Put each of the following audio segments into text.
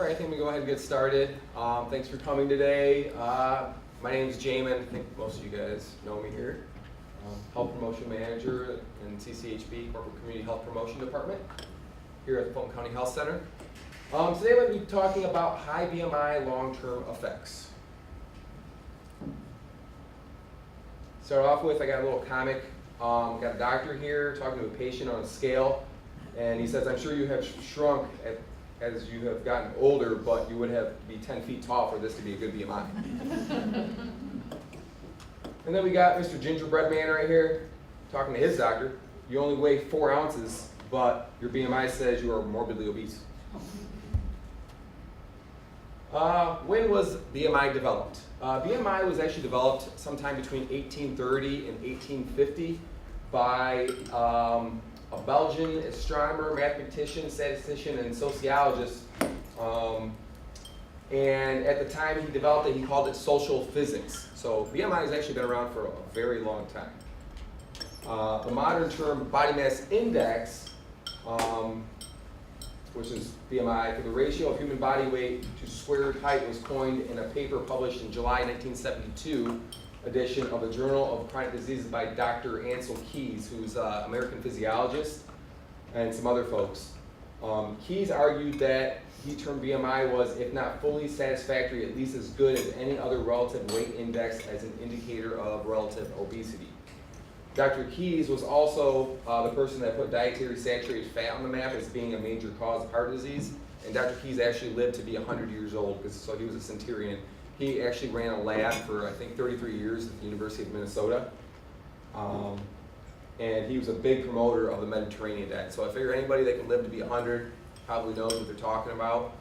right, I think we go ahead and get started. Thanks for coming today. My name is Jamin. I think most of you guys know me here. Health Promotion Manager in CCHP, Corporate Community Health Promotion Department, here at the Fulton County Health Center. Today we're going to be talking about high BMI long-term effects. Start off with, I got a little comic. Got a doctor here talking to a patient on a scale, and he says, I'm sure you have shrunk as you have gotten older, but you would have to be 10 feet tall for this to be a good BMI. And then we got Mr. Gingerbread Man right here talking to his doctor. You only weigh 4 ounces, but your BMI says you are morbidly obese. When was BMI developed? BMI was actually developed sometime between 1830 and 1850 by a Belgian astronomer, mathematician, statistician, and sociologist. And at the time he developed it, he called it social physics. So BMI has actually been around for a very long time. The modern term body mass index, which is BMI, for the ratio of human body weight to squared height, was coined in a paper published in July 1972 edition of the Journal of Chronic Diseases by Dr. Ansel Keys, who's an American physiologist, and some other folks. Keys argued that he termed BMI was, if not fully satisfactory, at least as good as any other relative weight index as an indicator of relative obesity. Dr. Keys was also the person that put dietary saturated fat on the map as being a major cause of heart disease. And Dr. Keys actually lived to be 100 years old, so he was a centurion. He actually ran a lab for, I think, 33 years at the University of Minnesota. And he was a big promoter of the Mediterranean diet. So I figure anybody that can live to be 100 probably knows what they're talking about.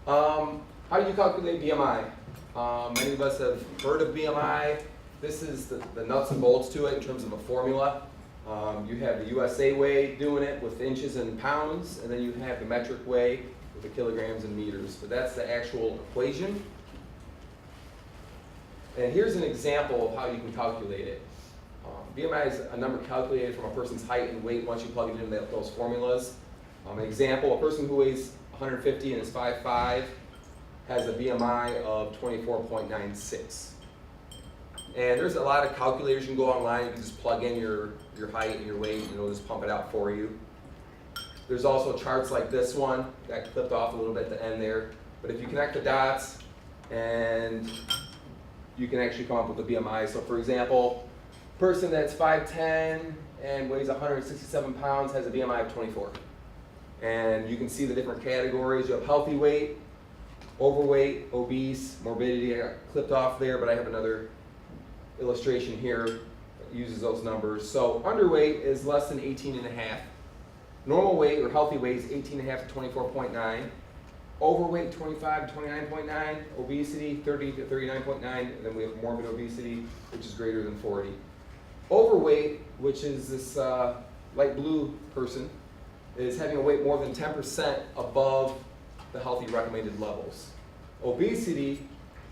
How do you calculate BMI? Many of us have heard of BMI. This is the nuts and bolts to it in terms of a formula. You have the USA way doing it with inches and pounds, and then you have the metric way with the kilograms and meters. But that's the actual equation. And here's an example of how you can calculate it. BMI is a number calculated from a person's height and weight once you plug it into those formulas. An example, a person who weighs 150 and is 5'5" has a BMI of 24.96. And there's a lot of calculators. You can go online, you can just plug in your height and your weight, and it'll just pump it out for you. There's also charts like this one that clipped off a little bit at the end there. But if you connect the dots, and you can actually come up with a BMI. So for example, a person that's 5'10" and weighs 167 pounds has a BMI of 24. And you can see the different categories. You have healthy weight, overweight, obese, morbidity. I got clipped off there, but I have another illustration here that uses those numbers. So underweight is less than 18.5. Normal weight or healthy weight is 18.5 to 24.9. Overweight 25 to 29.9. Obesity 30 to 39.9. And then we have morbid obesity, which is greater than 40. Overweight, which is this light blue person, is having a weight more than 10% above the healthy recommended levels. Obesity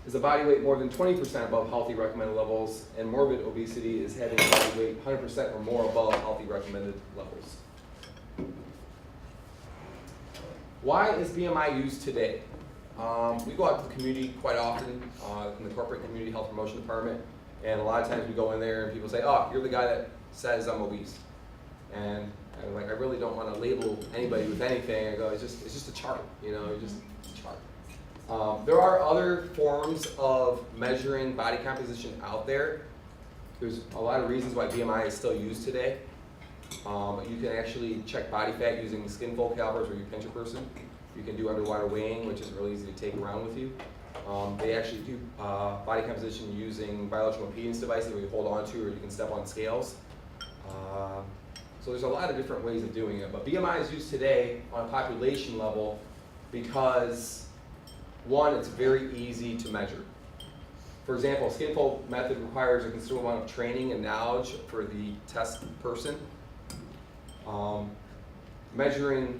is a body weight more than 20% above healthy recommended levels, and morbid obesity is having a body weight 100% or more above healthy recommended levels. Why is BMI used today? We go out to the community quite often in the Corporate Community Health Promotion Department, and a lot of times we go in there and people say, oh, you're the guy that says I'm obese. And I'm like, I really don't want to label anybody with anything. I go, it's just a chart, you know, it's just a chart. There are other forms of measuring body composition out there. There's a lot of reasons why BMI is still used today. You can actually check body fat using skin fold calipers where you pinch a person. You can do underwater weighing, which is really easy to take around with you. They actually do body composition using biological impedance devices where you hold on to or you can step on scales. So there's a lot of different ways of doing it. But BMI is used today on a population level because, one, it's very easy to measure. For example, a skin fold method requires a considerable amount of training and knowledge for the test person. Measuring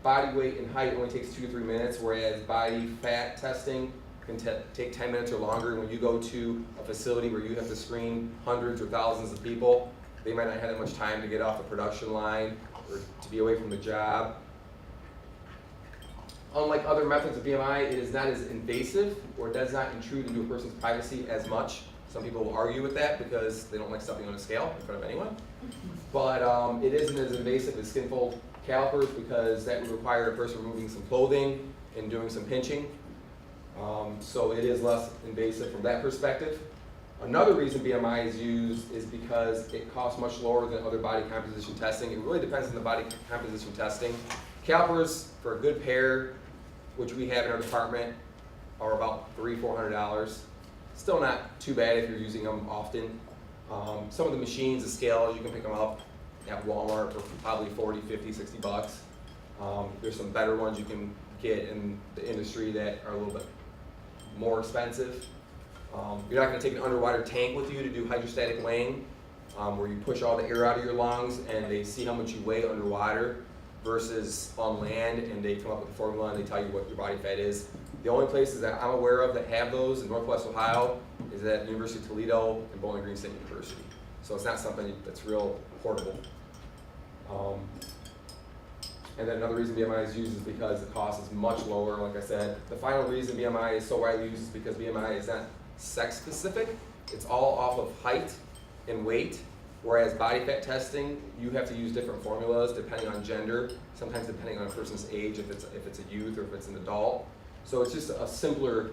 body weight and height only takes 2 to 3 minutes, whereas body fat testing can take 10 minutes or longer. When you go to a facility where you have to screen hundreds or thousands of people, they might not have that much time to get off the production line or to be away from the job. unlike other methods of BMI, it is not as invasive or does not intrude into a person's privacy as much. Some people will argue with that because they don't like stepping on a scale in front of anyone. But it isn't as invasive as skin fold calipers because that would require a person removing some clothing and doing some pinching. So it is less invasive from that perspective. Another reason BMI is used is because it costs much lower than other body composition testing. It really depends on the body composition testing. Calipers for a good pair, which we have in our department, are about $300–400. Still not too bad if you're using them often. Some of the machines, the scales, you can pick them up at Walmart for probably $40, $50, $60. There's some better ones you can get in the industry that are a little bit more expensive. You're not going to take an underwater tank with you to do hydrostatic weighing, where you push all the air out of your lungs and they see how much you weigh underwater versus on land, and they come up with a formula and they tell you what your body fat is. The only places that I'm aware of that have those in Northwest Ohio is at University of Toledo and Bowling Green State University. So it's not something that's real portable. And then another reason BMI is used is because the cost is much lower, like I said. The final reason BMI is so widely used is because BMI is not sex specific. It's all off of height and weight, whereas body fat testing, you have to use different formulas depending on gender, sometimes depending on a person's age, if it's a youth or if it's an adult. So it's just a simpler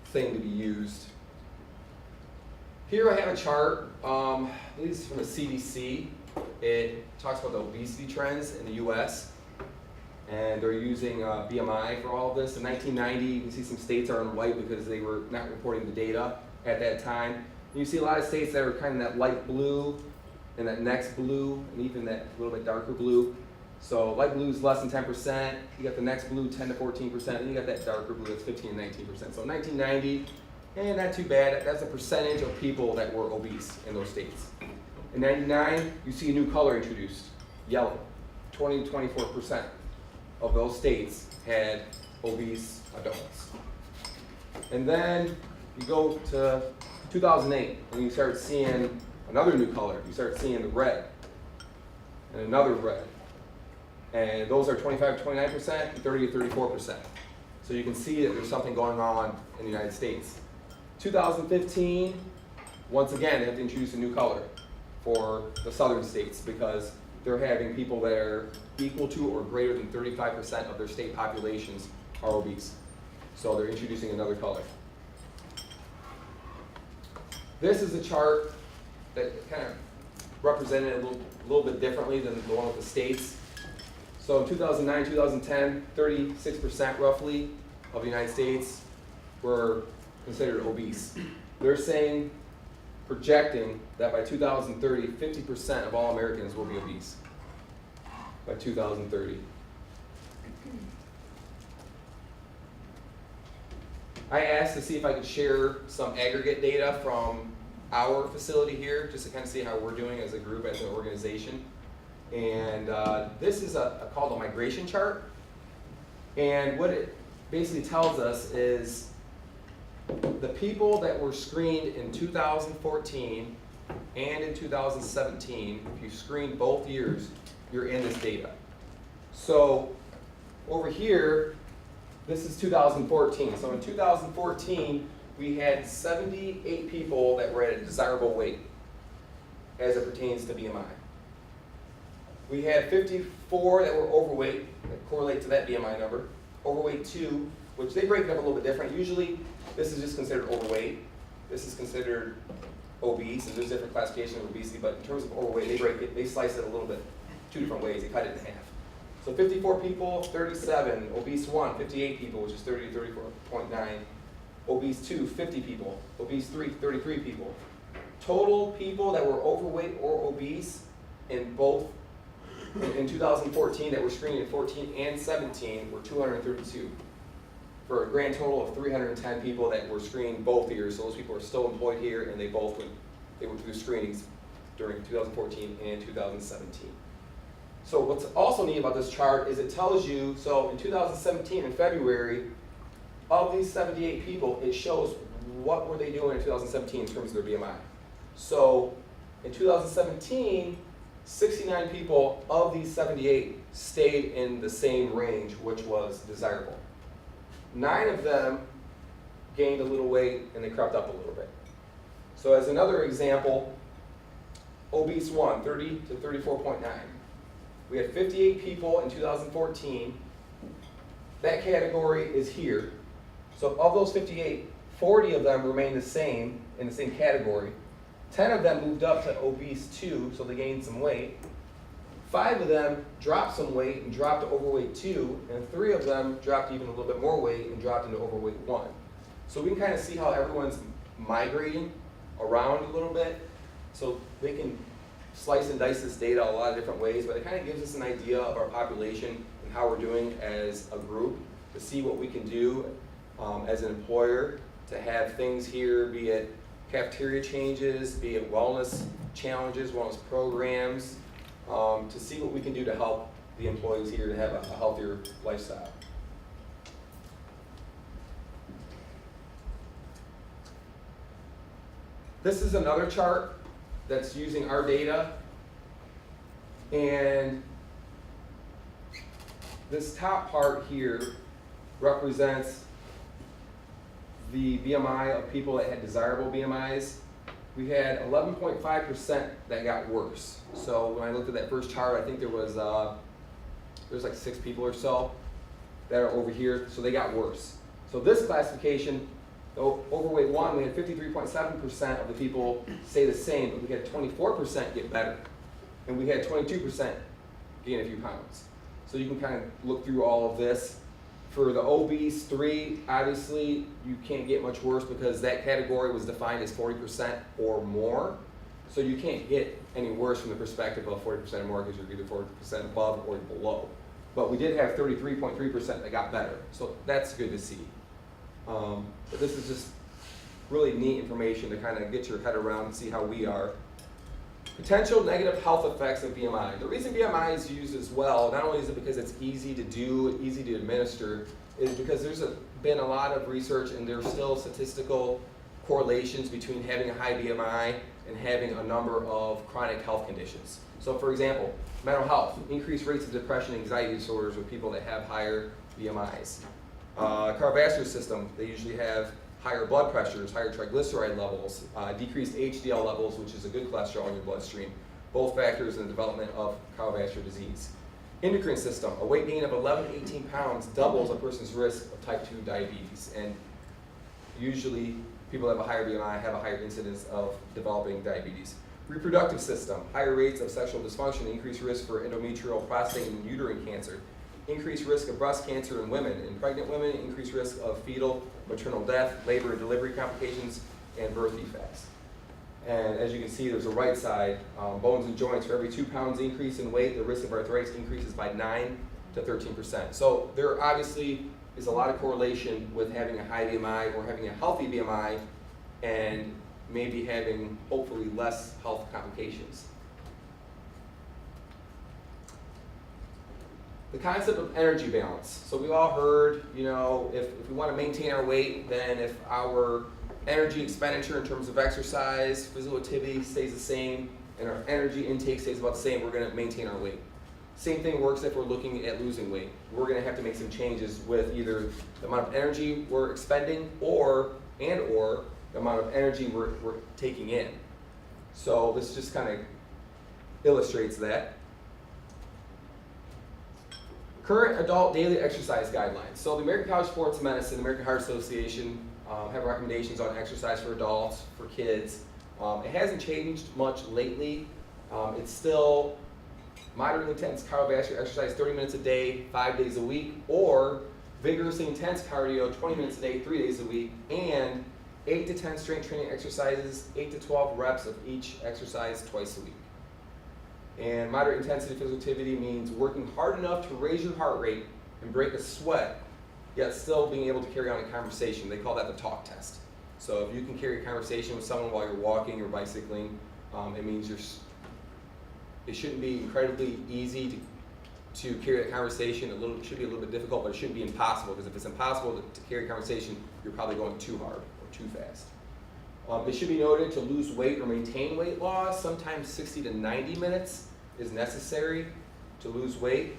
thing to be used. Here I have a chart, I believe this is from the CDC. It talks about the obesity trends in the US, and they're using BMI for all of this. In 1990, you can see some states are in white because they were not reporting the data at that time. And you see a lot of states that are kind of that light blue and that next blue and even that little bit darker blue. So light blue is less than 10%, you got the next blue 10 to 14%, and you got that darker blue that's 15 to 19%. So 1990, not too bad. That's a percentage of people that were obese in those states. In 99, you see a new color introduced, yellow. 20 to 24% of those states had obese adults. And then you go to 2008, and you start seeing another new color. You start seeing the red, and another red. And those are 25 to 29%, and 30 to 34%. So you can see that there's something going on in the United States. 2015, once again, they have to introduce a new color for the southern states because they're having people that are equal to or greater than 35% of their state populations are obese. So they're introducing another color. This is a chart that kind of represented a little bit differently than the one with the states. So in 2009, 2010, 36% roughly of the United States were considered obese. They're saying, projecting that by 2030, 50% of all Americans will be obese by 2030. I asked to see if I could share some aggregate data from our facility here, just to kind of see how we're doing as a group, as an organization. And this is called a migration chart. And what it basically tells us is the people that were screened in 2014 and in 2017, if you screen both years, you're in this data. So over here, this is 2014. So in 2014, we had 78 people that were at a desirable weight as it pertains to BMI. We had 54 that were overweight, that correlate to that BMI number. Overweight 2, which they break it up a little bit different. Usually, this is just considered overweight. This is considered obese, and there's different classifications of obesity, but in terms of overweight, they slice it a little bit, two different ways. They cut it in half. So 54 people, 37. Obese 1, 58 people, which is 30 to 34.9. Obese 2, 50 people. Obese 3, 33 people. Total people that were overweight or obese in both in 2014 that were screened in 14 and 17 were 232. For a grand total of 310 people that were screened both years. So those people are still employed here, and they went through screenings during 2014 and 2017. So what's also neat about this chart is it tells you, so in 2017 in February, of these 78 people, it shows what were they doing in 2017 in terms of their BMI. So in 2017, 69 people of these 78 stayed in the same range, which was desirable. 9 of them gained a little weight and they crept up a little bit. So as another example, obese 1, 30 to 34.9. We had 58 people in 2014. That category is here. So of those 58, 40 of them remain the same in the same category. 10 of them moved up to obese 2, so they gained some weight. 5 of them dropped some weight and dropped to overweight 2, and 3 of them dropped even a little bit more weight and dropped into overweight 1. So we can kind of see how everyone's migrating around a little bit. So we can slice and dice this data a lot of different ways, but it kind of gives us an idea of our population and how we're doing as a group to see what we can do as an employer to have things here, be it cafeteria changes, be it wellness challenges, wellness programs, to see what we can do to help the employees here to have a healthier lifestyle. This is another chart that's using our data, and this top part here represents the BMI of people that had desirable BMIs. We had 11.5% that got worse. So when I looked at that first chart, I think there was like 6 people or so that are over here, so they got worse. So this classification, overweight 1, we had 53.7% of the people stay the same, but we had 24% get better. And we had 22% gain a few pounds. So you can kind of look through all of this. For the obese 3, obviously you can't get much worse because that category was defined as 40% or more. So you can't get any worse from the perspective of 40% or more because you're either 40% above or below. But we did have 33.3% that got better. So that's good to see. But this is just really neat information to kind of get your head around and see how we are. Potential negative health effects of BMI. The reason BMI is used as well, not only is it because it's easy to do, easy to administer, is because there's been a lot of research and there's still statistical correlations between having a high BMI and having a number of chronic health conditions. So for example, mental health, increased rates of depression and anxiety disorders with people that have higher BMIs. Cardiovascular system, they usually have higher blood pressures, higher triglyceride levels, decreased HDL levels, which is a good cholesterol in your bloodstream, both factors in the development of cardiovascular disease. Endocrine system, a weight gain of 11 to 18 pounds doubles a person's risk of type 2 diabetes, and usually people that have a higher BMI have a higher incidence of developing diabetes. Reproductive system, higher rates of sexual dysfunction, increased risk for endometrial, prostate, and uterine cancer. Increased risk of breast cancer in women. In pregnant women, increased risk of fetal maternal death, labor and delivery complications, and birth defects. And as you can see, there's a right side, bones and joints. For every 2 pounds increase in weight, the risk of arthritis increases by 9 to 13%. So there obviously is a lot of correlation with having a high BMI or having a healthy BMI and maybe having, hopefully, less health complications. The concept of energy balance. So we've all heard, you know, if we want to maintain our weight, then if our energy expenditure in terms of exercise, physical activity stays the same, and our energy intake stays about the same, we're going to maintain our weight. Same thing works if we're looking at losing weight. We're going to have to make some changes with either the amount of energy we're expending or the amount of energy we're taking in. So this just kind of illustrates that. Current adult daily exercise guidelines. So the American College of Sports Medicine, the American Heart Association have recommendations on exercise for adults, for kids. It hasn't changed much lately. It's still moderately intense cardiovascular exercise 30 minutes a day, 5 days a week, or vigorously intense cardio 20 minutes a day, 3 days a week, and 8 to 10 strength training exercises, 8 to 12 reps of each exercise twice a week. And moderate intensity physical activity means working hard enough to raise your heart rate and break a sweat, yet still being able to carry on a conversation. They call that the talk test. So if you can carry a conversation with someone while you're walking or bicycling, it means it shouldn't be incredibly easy to carry that conversation. It should be a little bit difficult, but it shouldn't be impossible, because if it's impossible to carry a conversation, you're probably going too hard or too fast. It should be noted to lose weight or maintain weight loss, sometimes 60 to 90 minutes is necessary to lose weight.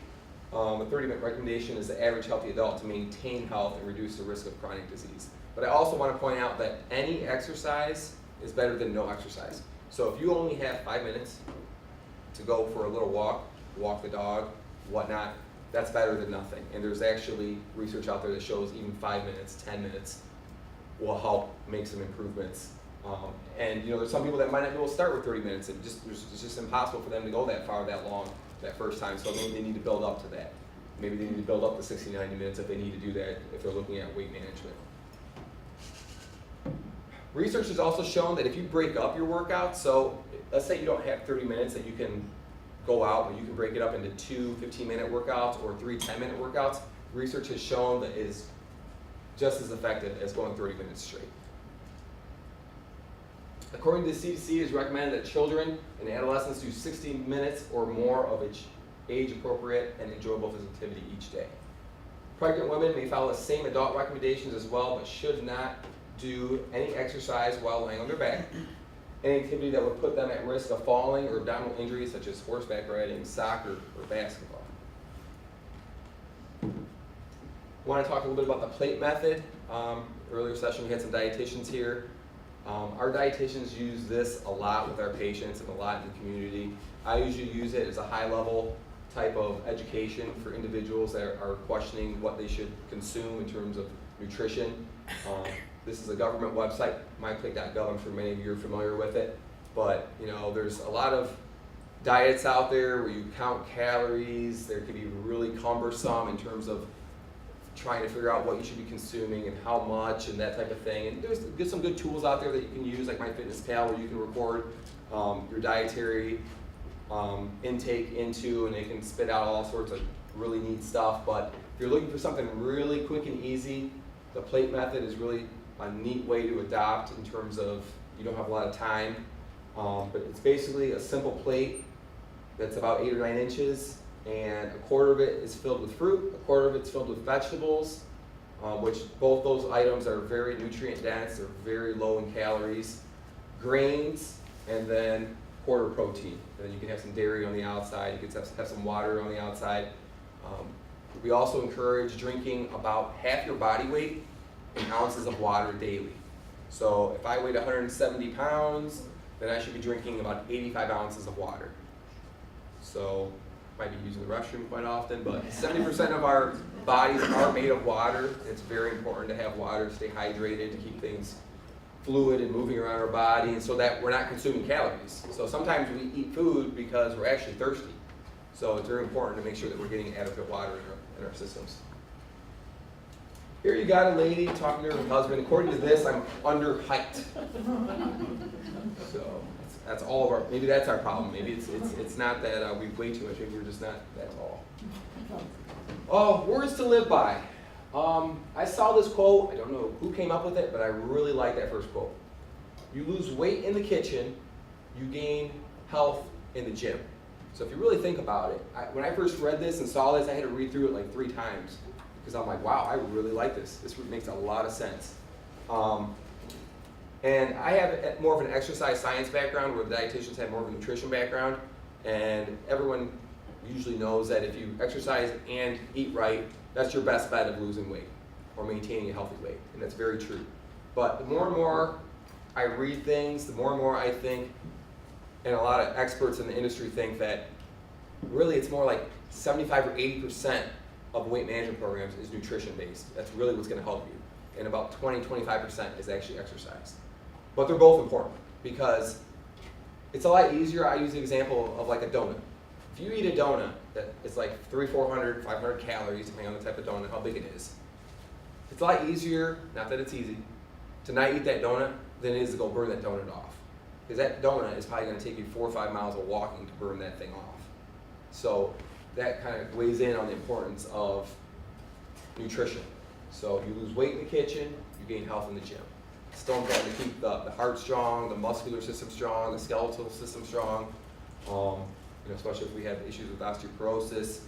A 30-minute recommendation is the average healthy adult to maintain health and reduce the risk of chronic disease. But I also want to point out that any exercise is better than no exercise. So if you only have 5 minutes to go for a little walk, walk the dog, whatnot, that's better than nothing. And there's actually research out there that shows even 5 minutes, 10 minutes will help make some improvements. And you know, there's some people that might not be able to start with 30 minutes. It's just impossible for them to go that far, that long, that first time. So maybe they need to build up to that. Maybe they need to build up to 60, 90 minutes if they need to do that, if they're looking at weight management. Research has also shown that if you break up your workouts, so let's say you don't have 30 minutes that you can go out, but you can break it up into 2 15-minute workouts or 3 10-minute workouts. Research has shown that it is just as effective as going 30 minutes straight. According to the CDC, it is recommended that children and adolescents do 60 minutes or more of age-appropriate and enjoyable physical activity each day. Pregnant women may follow the same adult recommendations as well, but should not do any exercise while laying on their back, any activity that would put them at risk of falling or abdominal injuries such as horseback riding, soccer, or basketball. I want to talk a little bit about the plate method. Earlier session we had some dietitians here. Our dietitians use this a lot with our patients and a lot in the community. I usually use it as a high-level type of education for individuals that are questioning what they should consume in terms of nutrition. This is a government website, myplate.gov. I'm sure many of you are familiar with it. But you know, there's a lot of diets out there where you count calories. They can be really cumbersome in terms of trying to figure out what you should be consuming and how much and that type of thing. And there's some good tools out there that you can use, like MyFitnessPal, where you can record your dietary intake into, and they can spit out all sorts of really neat stuff. But if you're looking for something really quick and easy, the plate method is really a neat way to adopt in terms of you don't have a lot of time. But it's basically a simple plate that's about 8 or 9 inches, and a quarter of it is filled with fruit, a quarter of it's filled with vegetables, which both those items are very nutrient dense, they're very low in calories, grains, and then quarter protein. And then you can have some dairy on the outside, you can have some water on the outside. We also encourage drinking about half your body weight in ounces of water daily. So if I weighed 170 pounds, then I should be drinking about 85 ounces of water. So might be using the restroom quite often, but 70% of our bodies are made of water. It's very important to have water, to stay hydrated, to keep things fluid and moving around our body, and so that we're not consuming calories. So sometimes we eat food because we're actually thirsty. So it's very important to make sure that we're getting adequate water in our systems. Here you got a lady talking to her husband. According to this, I'm under height. So that's all of our, maybe that's our problem. Maybe it's not that we weigh too much, maybe we're just not that tall. Oh, words to live by. I saw this quote, I don't know who came up with it, but I really like that first quote. You lose weight in the kitchen, you gain health in the gym. So if you really think about it, when I first read this and saw this, I had to read through it like 3 times. Because I'm like, wow, I really like this. This makes a lot of sense. And I have more of an exercise science background, where the dietitians have more of a nutrition background. And everyone usually knows that if you exercise and eat right, that's your best bet of losing weight or maintaining a healthy weight. And that's very true. But the more and more I read things, the more and more I think, and a lot of experts in the industry think that really it's more like 75 or 80% of weight management programs is nutrition based. That's really what's going to help you. And about 20-25% is actually exercise. But they're both important because it's a lot easier. I use the example of like a donut. If you eat a donut that is like 300, 400, 500 calories, depending on the type of donut, how big it is, it's a lot easier, not that it's easy, to not eat that donut than it is to go burn that donut off. Because that donut is probably going to take you 4 or 5 miles of walking to burn that thing off. So that kind of weighs in on the importance of nutrition. So you lose weight in the kitchen, you gain health in the gym. Still important to keep the heart strong, the muscular system strong, the skeletal system strong, especially if we have issues with osteoporosis.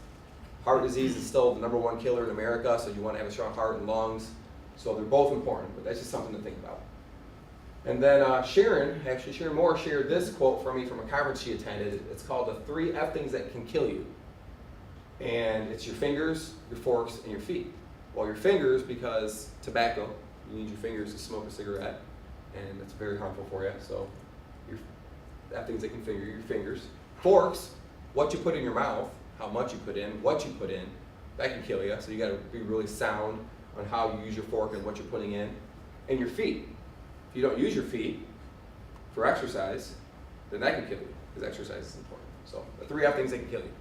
Heart disease is still the #1 killer in America, so you want to have a strong heart and lungs. So they're both important, but that's just something to think about. And then Sharon Moore shared this quote for me from a conference she attended. It's called the 3 F things that can kill you. And it's your fingers, your forks, and your feet. Well, your fingers, because tobacco, you need your fingers to smoke a cigarette, and it's very harmful for you. So that things that can finger your fingers. Forks, what you put in your mouth, how much you put in, what you put in, that can kill you. So you got to be really sound on how you use your fork and what you're putting in. And your feet. If you don't use your feet for exercise, then that can kill you, because exercise is important. So the 3 things that can kill you.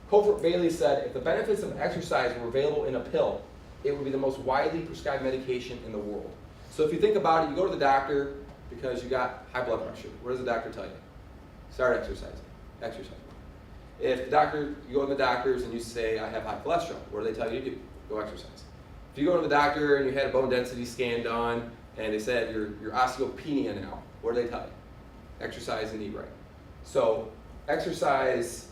Colfort Bailey said, if the benefits of exercise were available in a pill, it would be the most widely prescribed medication in the world. So if you think about it, you go to the doctor because you got high blood pressure. What does the doctor tell you? Start exercising. Exercise. If the doctor, you go to the doctors and you say, I have high cholesterol, what do they tell you to do? Go exercise. If you go to the doctor and you had a bone density scan done and they said you're osteopenia now, what do they tell you? Exercise and eat right. So exercise,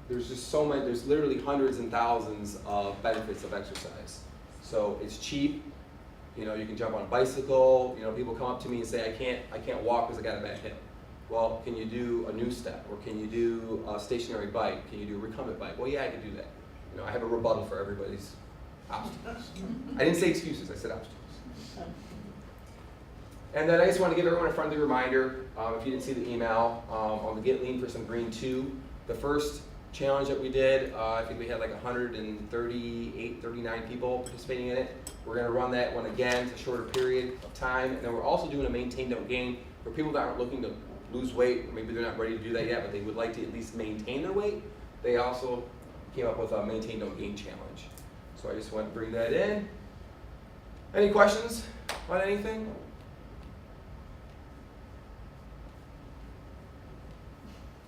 there's just so many, there's literally hundreds and thousands of benefits of exercise. So it's cheap, you know, you can jump on a bicycle, you know, people come up to me and say, I can't walk because I got a bad hip. Well, can you do a new step, or can you do a stationary bike? Can you do a recumbent bike? Well, yeah, I can do that. You know, I have a rebuttal for everybody's obstacles. I didn't say excuses, I said obstacles. And then I just want to give everyone a friendly reminder, if you didn't see the email, on the Get Lean for Some Green 2, the first challenge that we did, I think we had like 138, 39 people participating in it. We're going to run that one again. It's a shorter period of time. And then we're also doing a maintain, don't gain for people that aren't looking to lose weight. Maybe they're not ready to do that yet, but they would like to at least maintain their weight. They also came up with a maintain, don't gain challenge. So I just want to bring that in. Any questions on anything?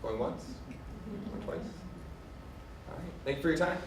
Going once? Going twice? All right. Thank you for your time.